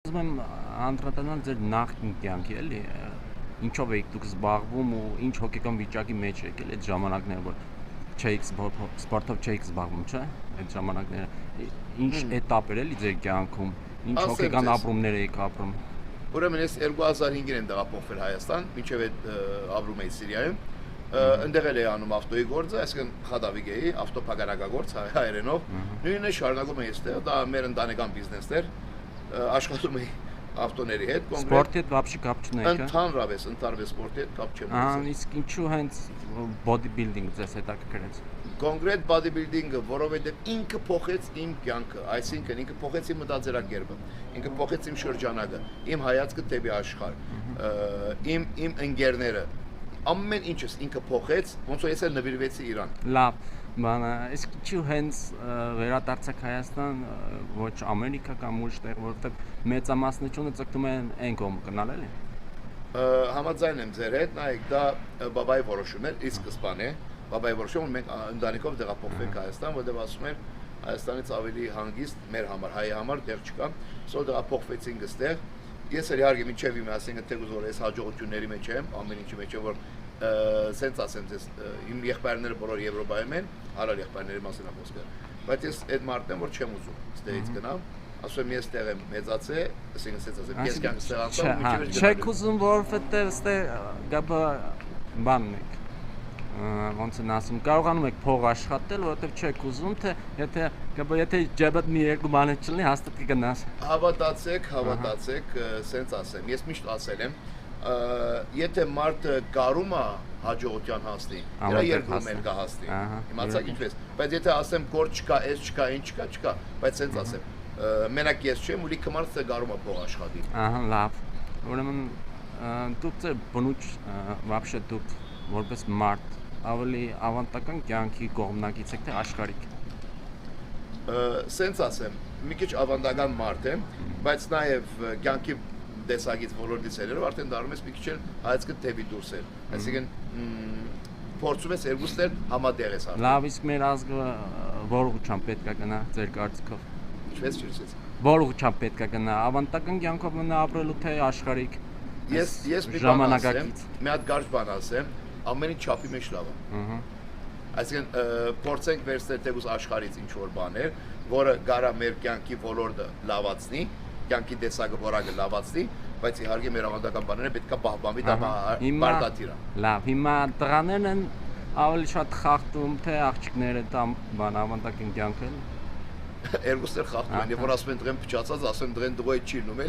Ուզում եմ անդրադառնալ ձեր նախկին կյանքի, էլի, ինչով եք դուք զբաղվում ու ինչ հոգեկան վիճակի մեջ եք, էլի, այդ ժամանակները, որ չէիք սպորտով չէիք զբաղվում, չէ՞, այդ ժամանակները, ինչ էտապ էր էլի ձեր կյանքում, ինչ հոգեկան ապրումներ եք ապրում։ Ուրեմն ես 2005-ին եմ տեղափոխվել Հայաստան, մինչև այդ ապրում էի Սիրիայում։ Ընդեղ էլ էի անում ավտոյի գործը, այսինքն խադավիկ էի, ավտոփակարակագործ հայերենով։ Նույնը շարունակում էի այստեղ, դա մեր ընտանեկան բիզնեսն էր, աշխատում էի ավտոների հետ, կոնկրետ։ Սպորտի հետ вообще կապ չունեիք։ Ընդհանրապես սպորտի հետ կապ չեմ ունեցել։ Իսկ ինչու հենց bodybuilding ձեզ հետաքրքրեց։ Կոնկրետ bodybuilding-ը, որովհետև ինքը փոխեց իմ կյանքը, այսինքն ինքը փոխեց իմ մտածելակերպը, ինքը փոխեց իմ շրջանակը, իմ հայացքը դեպի աշխարհ, իմ ընկերները, ամեն ինչս ինքը փոխեց, ոնց որ ես էլ նվիրվեցի Իրան։ Լավ, բանը, իսկ ինչու հենց վերադարձակ Հայաստան, ոչ Ամերիկա կամ ուրիշ տեղ, որովհետև մեծամասնությունը ցկտում են այն կողմ գնալ, էլի։ Համաձայն եմ ձեր հետ, նայեք, դա բաբայի որոշում էր, իսկ սկզբանե բաբայի որոշումը մենք ընտանիքով տեղափոխվենք Հայաստան, որտեղ ասում են Հայաստանից ավելի հանգիստ մեր համար, հայի համար դեռ չկա, սա տեղափոխվեցինք այստեղ։ Ես էլ իհարկե մինչև իմ ասենք թեկուզ որ ես հաջողությունների մեջ եմ, ամեն ինչի մեջ եմ, որ սենց ասեմ ձեզ, իմ եղբայրները բոլոր Եվրոպայում են, հարալ եղբայրների մասին է խոսքը, բայց ես այդ մարդն եմ, որ չեմ ուզում ստեղից գնամ, ասում եմ ես տեղ եմ մեծացե, ասենք սենց ասեմ, ես կյանք ստեղ անցամ, մինչև ես չեք ուզում, որովհետև ստեղ գաբա բանն եք, ոնց են ասում, կարողանում եք փող աշխատել, որովհետև չեք ուզում, թե եթե ջեբդ մի երկու բան չլինի, հաստատ կգնաս։ Հավատացեք, սենց ասեմ, ես միշտ ասել եմ, եթե մարդը կարում է հաջողության հասնի, նրա երկրում էլ կհասնի, իմացաք ինչպես, բայց եթե ասեմ գործ չկա, այս չկա, ինչ չկա, բայց սենց ասեմ, մենակ ես չեմ, ու լիքը մարդը կարում է փող աշխատի։ Լավ, ուրեմն դուք ձեր բնույթ, вообще դուք որպես մարդ ավելի ավանդական կյանքի կողմնակից եք, թե աշխարհիկ։ Սենց ասեմ, մի քիչ ավանդական մարդ եմ, բայց նաև կյանքի տեսակից ոլորտից ելնելով արդեն դառնում ես մի քիչ էլ հայացքը դեպի դուրս էլ, այսինքն փորձում ես երկուսն էլ համատեղ ես արդեն։ Լավ, իսկ մեր ազգը որ ուղղությամբ պետք է գնա ձեր կարծիքով։ Ինչպես չլսեց։ Որ ուղղությամբ պետք է գնա, ավանդական կյանքով մնա ապրելու թե աշխարհիկ։ Ես մի բան ասեմ, մի հատ կարճ բան ասեմ, ամեն ինչ չափի մեջ լավ է։ Այսինքն փորձենք վերցնել թեկուզ աշխարհից ինչ որ բաներ, որը կարա մեր կյանքի ոլորտը լավացնի, կյանքի տեսակը որակը լավացնի, բայց իհարկե մեր ավանդական բաները պետքա պահպանվի, դա բարդատիր է։ Լավ, հիմա տղաներն են ավելի շատ խախտում, թե աղջիկները տամ բան ավանդական կյանքը։ Երկուսն էլ խախտում են, եւ որ ասում են դրեն փչացած, ասում են դրեն դրոյ չի լինում էլ։